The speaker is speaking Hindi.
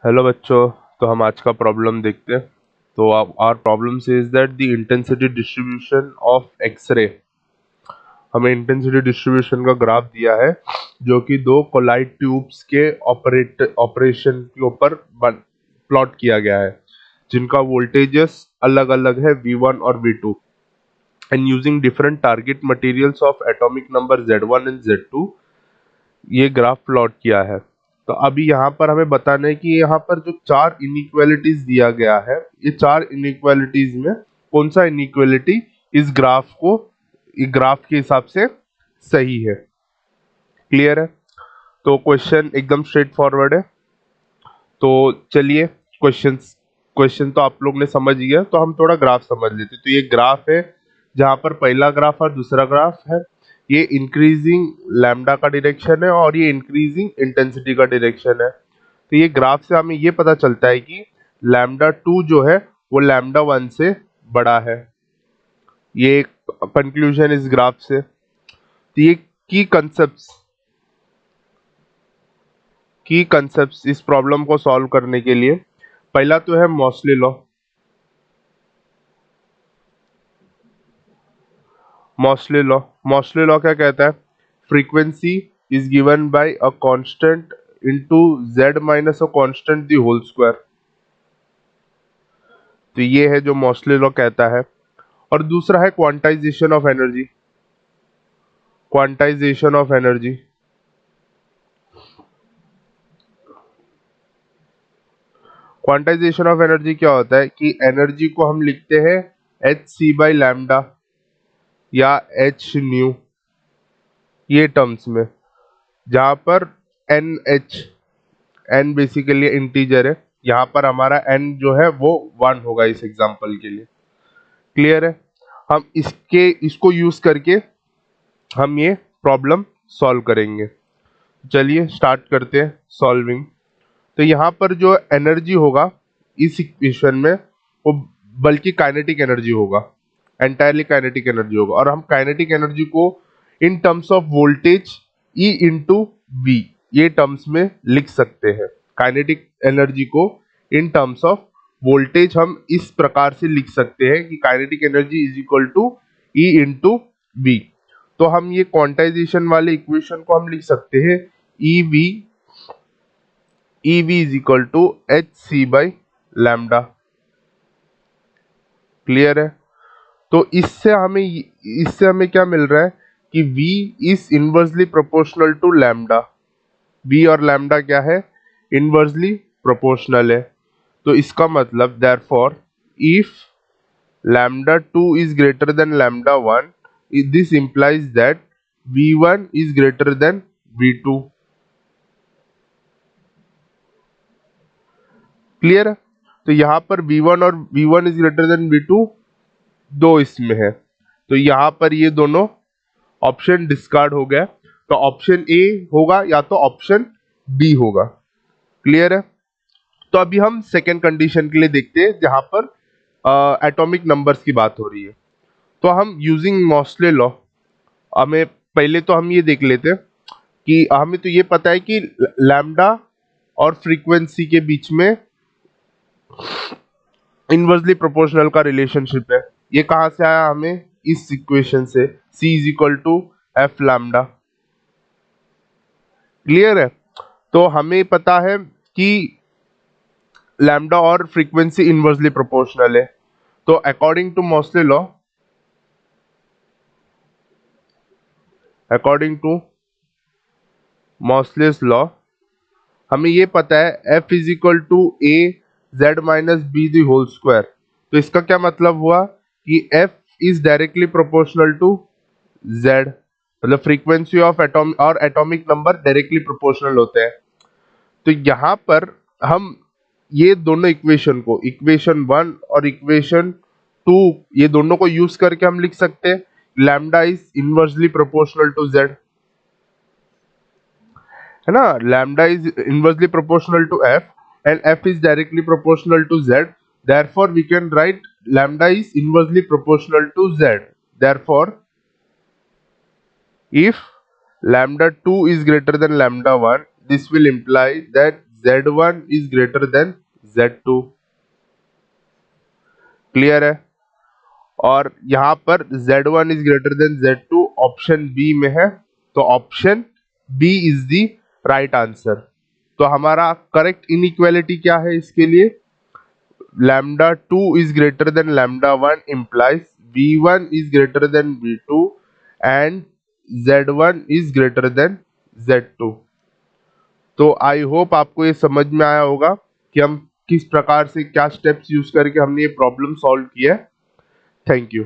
हेलो बच्चों। तो हम आज का प्रॉब्लम देखते हैं। तो our problem says that the intensity distribution of x-ray, हमें इंटेंसिटी डिस्ट्रीब्यूशन का ग्राफ दिया है जो कि दो कोलाइड ट्यूब्स के ऑपरेशन के ऊपर प्लॉट किया गया है, जिनका वोल्टेजेस अलग अलग है V1 और V2, and using different target materials of atomic number Z1 and Z2 ये ग्राफ प्लॉट किया है। तो अभी यहाँ पर हमें बताना है कि यहाँ पर जो चार इनइक्वालिटीज दिया गया है, ये चार इनइक्वालिटीज में कौन सा इनइक्वालिटी इस ग्राफ के हिसाब से सही है। क्लियर है? तो क्वेश्चन एकदम स्ट्रेट फॉरवर्ड है। तो चलिए, क्वेश्चन तो आप लोग ने समझ गया, तो हम थोड़ा ग्राफ समझ लेते हैं। तो ये ग्राफ है जहाँ पर पहला ग्राफ और दूसरा ग्राफ है, ये इंक्रीजिंग लैम्डा का डायरेक्शन है और ये इंक्रीजिंग इंटेंसिटी का डायरेक्शन है। तो ये ग्राफ से हमें ये पता चलता है कि लैम्डा 2 जो है वो लैम्डा 1 से बड़ा है। ये कंक्लूजन इस ग्राफ से। तो ये की कंसेप्ट्स इस प्रॉब्लम को सॉल्व करने के लिए, पहला तो है मॉसले लॉ। मॉसले लॉ क्या कहता है? Frequency is given by a constant into z minus a constant the whole square. तो ये है जो मॉसले लॉ कहता है। और दूसरा है quantization of energy. Quantization of energy quantization of energy क्या होता है कि एनर्जी को हम लिखते हैं एच सी बाई लैम्डा या एच न्यू, ये टर्म्स में, जहां पर एन बेसिकली इंटीजर है। यहाँ पर हमारा एन जो है वो 1 होगा इस एग्जांपल के लिए। क्लियर है? हम इसको यूज करके हम ये प्रॉब्लम सॉल्व करेंगे। चलिए स्टार्ट करते हैं सॉल्विंग। तो यहाँ पर जो एनर्जी होगा इस इक्वेशन में, वो बल्कि काइनेटिक एनर्जी होगा, एंटायरली काइनेटिक एनर्जी होगा। और हम काइनेटिक एनर्जी को in terms of voltage E into V, ये टर्म्स में लिख सकते हैं। काइनेटिक एनर्जी को इन टर्म्स ऑफ वोल्टेज हम इस प्रकार से लिख सकते हैं कि kinetic energy is equal to E into V. तो हम ये क्वांटाइजेशन वाले इक्वेशन को हम लिख सकते हैं EV is equal to h c by lambda. Clear है? तो इससे हमें क्या मिल रहा है कि V is inversely proportional to lambda. V और लैम्डा क्या है? इनवर्सली प्रोपोर्शनल है। तो इसका मतलब therefore if lambda 2 is greater than lambda 1, this implies that V1 is greater than V2। Clear है? तो यहाँ पर V1 और V1 is greater than V2 दो इसमें है, तो यहाँ पर ये दोनों ऑप्शन डिस्कार्ड हो गया। तो ऑप्शन ए होगा या तो ऑप्शन बी होगा। क्लियर है? तो अभी हम सेकेंड कंडीशन के लिए देखते हैं जहां पर एटॉमिक नंबर्स की बात हो रही है। तो हम यूजिंग मॉसले लॉ, हमें पहले तो हम ये देख लेते हैं कि हमें तो ये पता है कि लैम्डा और फ्रीक्वेंसी के बीच में इनवर्सली प्रोपोर्शनल का रिलेशनशिप है। ये कहां से आया? हमें इस इक्वेशन से, C is equal to f lambda. Clear है? तो हमें पता है कि लैम्डा और फ्रीक्वेंसी इनवर्सली प्रोपोर्शनल है। तो अकॉर्डिंग टू मॉसलेस लॉ हमें ये पता है F is equal to a z minus b the whole square. तो इसका क्या मतलब हुआ कि F is directly proportional to Z, मतलब फ्रीक्वेंसी ऑफ एटॉम और एटॉमिक नंबर डायरेक्टली प्रोपोर्शनल होते हैं। तो यहाँ पर हम ये दोनों इक्वेशन को, इक्वेशन 1 और इक्वेशन 2, ये दोनों को यूज करके हम लिख सकते हैं lambda is inversely proportional to Z, है ना? Lambda is inversely proportional to F and F is directly proportional to Z. Therefore, we can write lambda is inversely proportional to Z. Therefore, if lambda 2 is greater than lambda 1, this will imply that Z1 is greater than Z2। Clear है? और यहाँ पर Z1 is greater than Z2 option B में है, तो option B is the right answer. तो हमारा करेक्ट इनइक्वालिटी क्या है इसके लिए? Lambda 2 is greater than lambda 1 implies V1 is greater than V2 and Z1 is greater than Z2। तो आई होप आपको ये समझ में आया होगा कि हम किस प्रकार से क्या स्टेप्स यूज करके हमने ये प्रॉब्लम सॉल्व किया है। Thank you.